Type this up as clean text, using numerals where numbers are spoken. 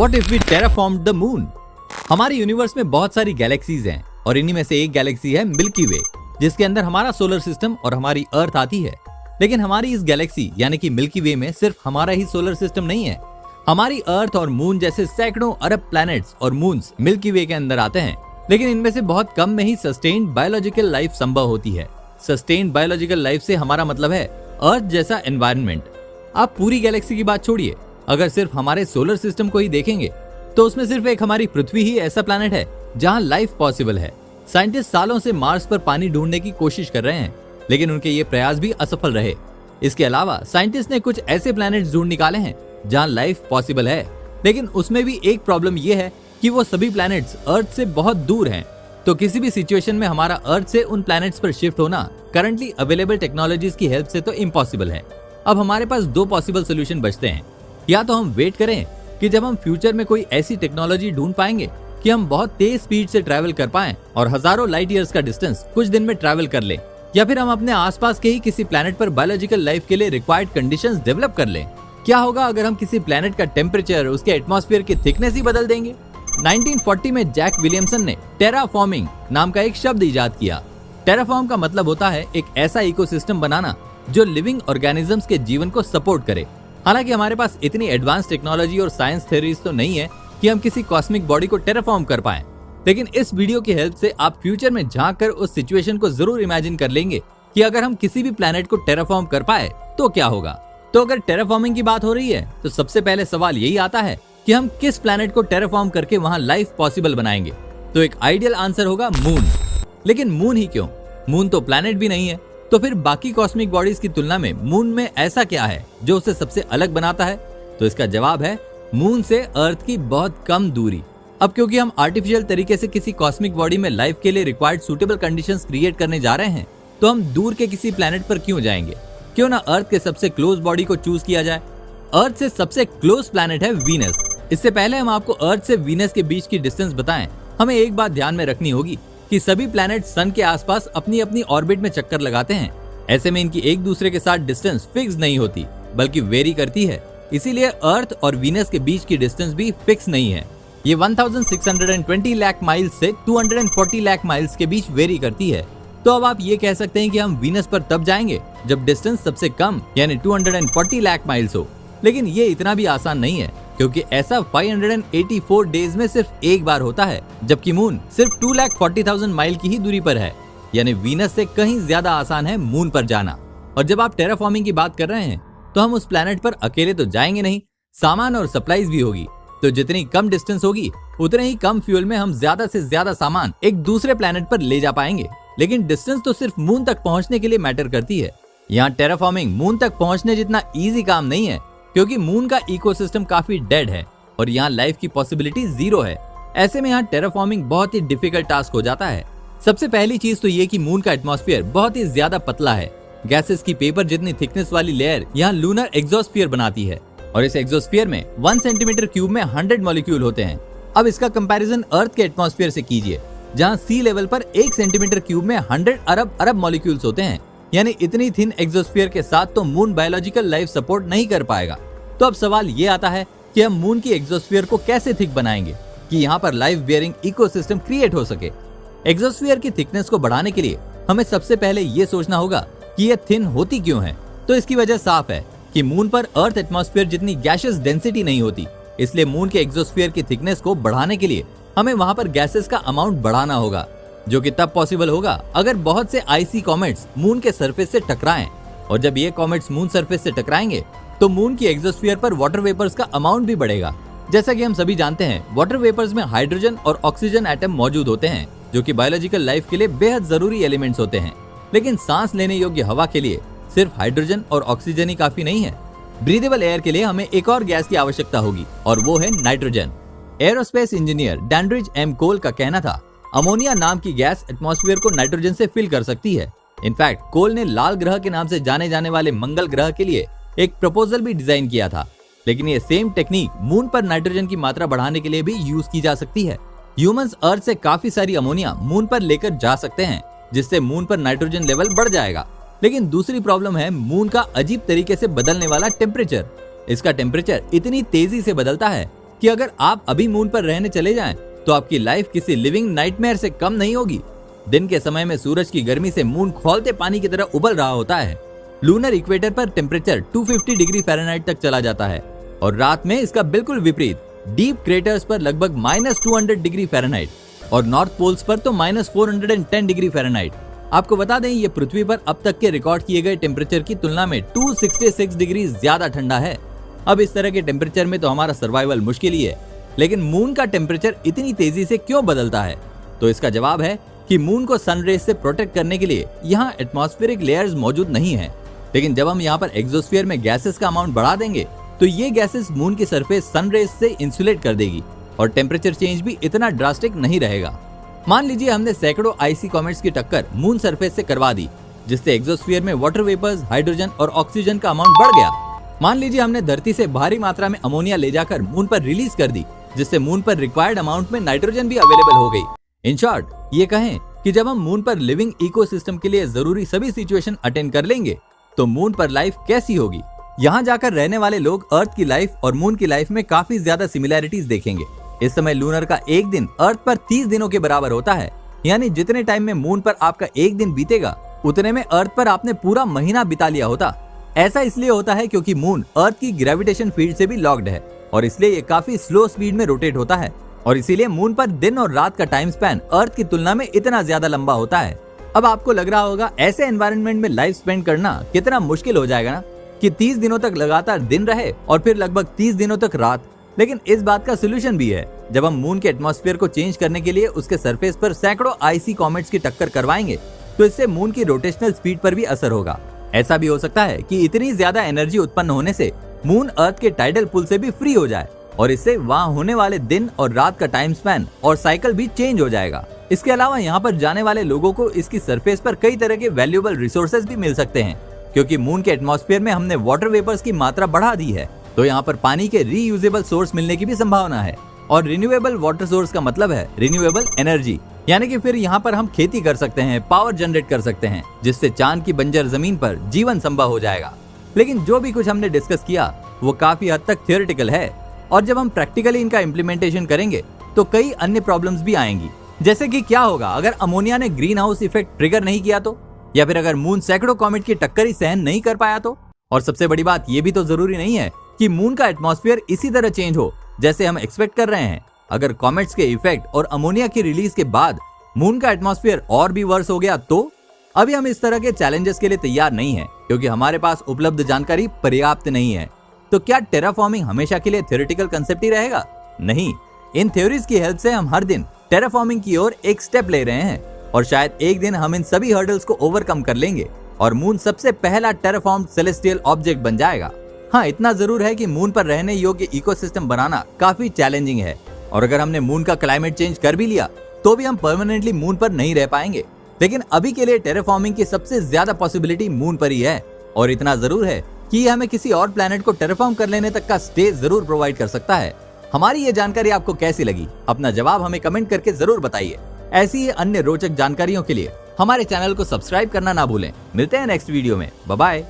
What if we terraformed the moon? हमारे universe में बहुत सारी गैलेक्सीज हैं और इन्हीं में से एक गैलेक्सी है मिल्की वे, जिसके अंदर हमारा सोलर सिस्टम और हमारी अर्थ आती है। लेकिन हमारी इस गैलेक्सी यानी कि मिल्की वे में सिर्फ हमारा ही सोलर सिस्टम नहीं है। हमारी अर्थ और मून जैसे सैकड़ों अरब प्लैनेट्स और मून्स मिल्की वे के अंदर आते हैं, लेकिन इनमें से बहुत कम में ही सस्टेन्ड बायोलॉजिकल लाइफ संभव होती है। सस्टेन्ड बायोलॉजिकल लाइफ से हमारा मतलब है अर्थ जैसा एनवायरनमेंट। आप पूरी गैलेक्सी की बात छोड़िए, अगर सिर्फ हमारे सोलर सिस्टम को ही देखेंगे तो उसमें सिर्फ एक हमारी पृथ्वी ही ऐसा प्लैनेट है जहां लाइफ पॉसिबल है। साइंटिस्ट सालों से मार्स पर पानी ढूंढने की कोशिश कर रहे हैं, लेकिन उनके ये प्रयास भी असफल रहे। इसके अलावा साइंटिस्ट ने कुछ ऐसे प्लैनेट्स ढूंढ निकाले हैं जहां लाइफ पॉसिबल है, लेकिन उसमें भी एक प्रॉब्लम ये है कि वो सभी प्लैनेट्स अर्थ से बहुत दूर हैं। तो किसी भी सिचुएशन में हमारा अर्थ से उन प्लैनेट्स पर शिफ्ट होना करंटली अवेलेबल टेक्नोलॉजीज की हेल्प से तो इम्पॉसिबल है। अब हमारे पास दो पॉसिबल सोल्यूशन बचते हैं। या तो हम वेट करें कि जब हम फ्यूचर में कोई ऐसी टेक्नोलॉजी ढूंढ पाएंगे कि हम बहुत तेज स्पीड से ट्रैवल कर पाएं और हजारों लाइट ईयर्स का डिस्टेंस कुछ दिन में ट्रैवल कर लें, या फिर हम अपने आसपास के ही किसी प्लैनेट पर बायोलॉजिकल लाइफ के लिए रिक्वायर्ड कंडीशंस डेवलप कर लें। क्या होगा अगर हम किसी प्लैनेट का टेम्परेचर, उसके एटमॉस्फेयर की थिकनेस ही बदल देंगे? 1940 में जैक विलियमसन ने टेराफॉर्मिंग नाम का एक शब्द इजाद किया। टेराफॉर्म का मतलब होता है एक ऐसा इकोसिस्टम बनाना जो लिविंग ऑर्गेनिजम्स के जीवन को सपोर्ट करे। हालांकि हमारे पास इतनी एडवांस टेक्नोलॉजी और साइंस थ्योरीज तो नहीं है कि हम किसी कॉस्मिक बॉडी को टेराफॉर्म कर पाएं, लेकिन इस वीडियो की हेल्प से आप फ्यूचर में झांक कर उस सिचुएशन को जरूर इमेजिन कर लेंगे कि अगर हम किसी भी प्लैनेट को टेराफॉर्म कर पाए तो क्या होगा। तो अगर टेराफॉर्मिंग की बात हो रही है तो सबसे पहले सवाल यही आता है कि हम किस प्लैनेट को टेराफॉर्म करके वहां लाइफ पॉसिबल बनाएंगे। तो एक आइडियल आंसर होगा मून। लेकिन मून ही क्यों? मून तो प्लैनेट भी नहीं है, तो फिर बाकी कॉस्मिक बॉडीज की तुलना में मून में ऐसा क्या है जो उसे सबसे अलग बनाता है? तो इसका जवाब है मून से अर्थ की बहुत कम दूरी। अब क्योंकि हम आर्टिफिशियल तरीके से किसी कॉस्मिक बॉडी में लाइफ के लिए रिक्वायर्ड सुटेबल कंडीशंस क्रिएट करने जा रहे हैं, तो हम दूर के किसी प्लैनेट पर क्यों जाएंगे? क्यों ना अर्थ के सबसे क्लोज बॉडी को चूज किया जाए। अर्थ से सबसे क्लोज प्लैनेट है वीनस। इससे पहले हम आपको अर्थ से वीनस के बीच की डिस्टेंस बताएं, हमें एक बात ध्यान में रखनी होगी कि सभी प्लैनेट सन के आसपास अपनी अपनी ऑर्बिट में चक्कर लगाते हैं। ऐसे में इनकी एक दूसरे के साथ डिस्टेंस फिक्स नहीं होती, बल्कि वेरी करती है। इसीलिए अर्थ और वीनस के बीच की डिस्टेंस भी फिक्स नहीं है। ये 1620 लाख माइल्स से 240 लाख माइल्स के बीच वेरी करती है। तो अब आप ये कह सकते हैं कि हम वीनस पर तब जाएंगे जब डिस्टेंस सबसे कम यानी 240 लाख माइल्स हो। लेकिन ये इतना भी आसान नहीं है, क्योंकि ऐसा 584 डेज में सिर्फ एक बार होता है, जबकि मून सिर्फ 240,000 माइल की ही दूरी पर है। यानी वीनस से कहीं ज्यादा आसान है मून पर जाना। और जब आप टेराफॉर्मिंग की बात कर रहे हैं तो हम उस प्लैनेट पर अकेले तो जाएंगे नहीं, सामान और सप्लाईज भी होगी। तो जितनी कम डिस्टेंस होगी उतने ही कम फ्यूल में हम ज्यादा से ज्यादा सामान एक दूसरे प्लैनेट पर ले जा पाएंगे। लेकिन डिस्टेंस तो सिर्फ मून तक पहुंचने के लिए मैटर करती है। यहाँ टेराफॉर्मिंग मून तक पहुंचने जितना इजी काम नहीं है, क्योंकि मून का इकोसिस्टम काफी डेड है और यहाँ लाइफ की पॉसिबिलिटी जीरो है। ऐसे में यहाँ टेराफॉर्मिंग बहुत ही डिफिकल्ट टास्क हो जाता है। सबसे पहली चीज तो ये कि मून का एटमॉस्फेयर बहुत ही ज्यादा पतला है। गैसेस की पेपर जितनी थिकनेस वाली लेयर यहाँ लूनर एग्जोस्फीयर बनाती है, और इस एग्जोस्फीयर में 1 सेंटीमीटर क्यूब में 100 मॉलिक्यूल होते हैं। अब इसका कंपैरिजन अर्थ के एटमॉस्फेयर से कीजिए, जहाँ सी लेवल पर 1 सेंटीमीटर क्यूब में 100 अरब मॉलिक्यूल्स होते हैं। यानी इतनी थिन एग्जोस्फीयर के साथ तो मून बायोलॉजिकल लाइफ सपोर्ट नहीं कर पाएगा। तो अब सवाल ये आता है कि हम मून की एग्जोस्फीयर को कैसे थिक बनाएंगे कि यहाँ पर लाइफ बियरिंग इकोसिस्टम क्रिएट हो सके। एग्जोस्फीयर की थिकनेस को बढ़ाने के लिए हमें सबसे पहले ये सोचना होगा कि ये थिन होती क्यों है। तो इसकी वजह साफ है कि मून पर अर्थ एटमॉस्फेयर जितनी गैसेस डेंसिटी नहीं होती, इसलिए मून के एग्जोस्फीयर की थिकनेस को बढ़ाने के लिए हमें वहां पर गैसेस का अमाउंट बढ़ाना होगा, जो कि तब पॉसिबल होगा अगर बहुत से आइसी कॉमेट्स मून के सरफेस से टकराएं। और जब ये कॉमेट्स मून सरफेस से टकराएंगे तो मून की एग्जोस्फीयर पर वाटर वेपर्स का अमाउंट भी बढ़ेगा। जैसा कि हम सभी जानते हैं, वाटर वेपर्स में हाइड्रोजन और ऑक्सीजन एटम मौजूद होते हैं, जो कि बायोलॉजिकल लाइफ के लिए बेहद जरूरी एलिमेंट्स होते हैं। लेकिन सांस लेने योग्य हवा के लिए सिर्फ हाइड्रोजन और ऑक्सीजन ही काफी नहीं है। ब्रीदेबल एयर के लिए हमें एक और गैस की आवश्यकता होगी, और वो है नाइट्रोजन। एरोस्पेस इंजीनियर डैंड्रिज एम कोल का कहना था, अमोनिया नाम की गैस एटमॉस्फेयर को नाइट्रोजन से फिल कर सकती है। इनफैक्ट कोल ने लाल ग्रह के नाम से जाने जाने वाले मंगल ग्रह के लिए एक प्रपोजल भी डिजाइन किया था। लेकिन ये सेम टेक्निक मून पर नाइट्रोजन की मात्रा बढ़ाने के लिए भी यूज की जा सकती है। ह्यूमंस अर्थ से काफी सारी अमोनिया मून पर लेकर जा सकते हैं, जिससे मून पर नाइट्रोजन लेवल बढ़ जाएगा। लेकिन दूसरी प्रॉब्लम है मून का अजीब तरीके से बदलने वाला टेम्परेचर। इसका टेम्परेचर इतनी तेजी से बदलता है कि अगर आप अभी मून पर रहने चले जाएं, तो आपकी लाइफ किसी लिविंग नाइटमेयर से कम नहीं होगी। दिन के समय में सूरज की गर्मी से मून खौलते पानी की तरह उबल रहा होता है। लूनर इक्वेटर पर टेम्परेचर 250 डिग्री फ़ारेनहाइट तक चला जाता है और रात में इसका बिल्कुल विपरीत डीप क्रेटर्स पर लगभग -200 डिग्री फ़ारेनहाइट और नॉर्थ पोल्स पर तो -410 डिग्री फ़ारेनहाइट। आपको बता दें, ये पृथ्वी पर अब तक के रिकॉर्ड किए गए टेम्परेचर की तुलना में 266 डिग्री ज्यादा ठंडा है। अब इस तरह के टेम्परेचर में तो हमारा सर्वाइवल मुश्किल ही है, लेकिन मून का टेम्परेचर इतनी तेजी से क्यों बदलता है? तो इसका जवाब है कि मून को सनरेज से प्रोटेक्ट करने के लिए यहाँ एटमॉस्फेरिक लेयर्स मौजूद नहीं है। लेकिन जब हम यहाँ पर एग्जोस्फीयर में गैसेस का अमाउंट बढ़ा देंगे, तो ये गैसेस मून की सरफेस सनरेज से इंसुलेट कर देगी और टेम्परेचर चेंज भी इतना ड्रास्टिक नहीं रहेगा। मान लीजिए हमने सैकड़ों आईसी कॉमेट्स की टक्कर मून सरफेस से करवा दी, जिससे एग्जोस्फीयर में वाटर वेपर्स, हाइड्रोजन और ऑक्सीजन का अमाउंट बढ़ गया। मान लीजिए हमने धरती से भारी मात्रा में अमोनिया ले जाकर मून पर रिलीज कर दी, जिससे मून पर रिक्वायर्ड अमाउंट में नाइट्रोजन भी अवेलेबल हो गई। इन शॉर्ट, ये कहें कि जब हम मून पर लिविंग इकोसिस्टम के लिए जरूरी सभी सिचुएशन अटेंड कर लेंगे, तो मून पर लाइफ कैसी होगी? यहाँ जाकर रहने वाले लोग अर्थ की लाइफ और मून की लाइफ में काफी ज्यादा सिमिलैरिटीज देखेंगे। इस समय लूनर का एक दिन अर्थ पर 30 दिनों के बराबर होता है, यानी जितने टाइम में मून पर आपका एक दिन बीतेगा, उतने में अर्थ पर आपने पूरा महीना बिता लिया होता। ऐसा इसलिए होता है क्योंकि मून अर्थ की ग्रेविटेशन फील्ड से भी लॉक्ड है और इसलिए ये काफी स्लो स्पीड में रोटेट होता है और इसीलिए मून पर दिन और रात का टाइम स्पैन अर्थ की तुलना में इतना ज्यादा लंबा होता है। अब आपको लग रहा होगा ऐसे एनवायरनमेंट में लाइफ स्पेंड करना कितना मुश्किल हो जाएगा ना, कि 30 दिनों तक लगातार दिन रहे और फिर लगभग 30 दिनों तक रात। लेकिन इस बात का सोल्यूशन भी है। जब हम मून के एटमॉस्फेयर को चेंज करने के लिए उसके सरफेस पर सैकड़ों आईसी कॉमेट्स की टक्कर करवाएंगे, तो इससे मून की रोटेशनल स्पीड पर भी असर होगा। ऐसा भी हो सकता है कि इतनी ज्यादा एनर्जी उत्पन्न होने से मून अर्थ के टाइडल पुल से भी फ्री हो जाए और इससे वहाँ होने वाले दिन और रात का टाइम स्पैन और साइकिल भी चेंज हो जाएगा। इसके अलावा यहाँ पर जाने वाले लोगों को इसकी सरफेस पर कई तरह के वैल्यूएबल रिसोर्सेज भी मिल सकते हैं, क्योंकि मून के एटमॉस्फेयर में हमने वाटर वेपर्स की मात्रा बढ़ा दी है, तो यहाँ पर पानी के रीयूजेबल सोर्स मिलने की भी संभावना है। और रिन्यूएबल वाटर सोर्स का मतलब है रिन्यूएबल एनर्जी, यानी कि फिर यहाँ पर हम खेती कर सकते हैं, पावर जनरेट कर सकते हैं, जिससे चांद की बंजर जमीन पर जीवन संभव हो जाएगा। लेकिन जो भी कुछ हमने डिस्कस किया वो काफी हद तक थियोरेटिकल है और जब हम प्रैक्टिकली इनका इम्प्लीमेंटेशन करेंगे तो कई अन्य प्रॉब्लम्स भी आएंगी। जैसे कि क्या होगा अगर अमोनिया ने ग्रीन हाउस इफेक्ट ट्रिगर नहीं किया तो, या फिर अगर मून सैकड़ों कॉमेट की टक्कर ही सहन नहीं कर पाया तो। और सबसे बड़ी बात ये भी तो जरूरी नहीं है कि मून का एटमॉस्फेयर इसी तरह चेंज हो जैसे हम एक्सपेक्ट कर रहे हैं। अगर कॉमेट्स के इफेक्ट और अमोनिया की रिलीज के बाद मून का एटमॉस्फेयर और भी वर्स हो गया तो? अभी हम इस तरह के चैलेंजेस के लिए तैयार नहीं है, क्योंकि हमारे पास उपलब्ध जानकारी पर्याप्त नहीं है। तो क्या टेराफॉर्मिंग हमेशा के लिए थ्योरेटिकल कंसेप्ट ही रहेगा? नहीं, इन थ्योरीज की हेल्प से हम हर दिन टेराफॉर्मिंग की ओर एक स्टेप ले रहे हैं और शायद एक दिन हम इन सभी हर्डल्स को ओवरकम कर लेंगे और मून सबसे पहला टेराफॉर्म्ड सेलेस्टियल ऑब्जेक्ट बन जाएगा। हाँ, इतना जरूर है कि मून पर रहने योग्य इकोसिस्टम बनाना काफी चैलेंजिंग है और अगर हमने मून का क्लाइमेट चेंज कर भी लिया तो भी हम परमानेंटली मून पर नहीं रह पाएंगे। लेकिन अभी के लिए टेराफॉर्मिंग की सबसे ज्यादा पॉसिबिलिटी मून पर ही है और इतना जरूर है कि ये हमें किसी और प्लेनेट को टेराफॉर्म कर लेने तक का स्टेज जरूर प्रोवाइड कर सकता है। हमारी ये जानकारी आपको कैसी लगी? अपना जवाब हमें कमेंट करके जरूर बताइए। ऐसी ही अन्य रोचक जानकारियों के लिए हमारे चैनल को सब्सक्राइब करना ना भूलें। मिलते हैं नेक्स्ट वीडियो में। Bye bye.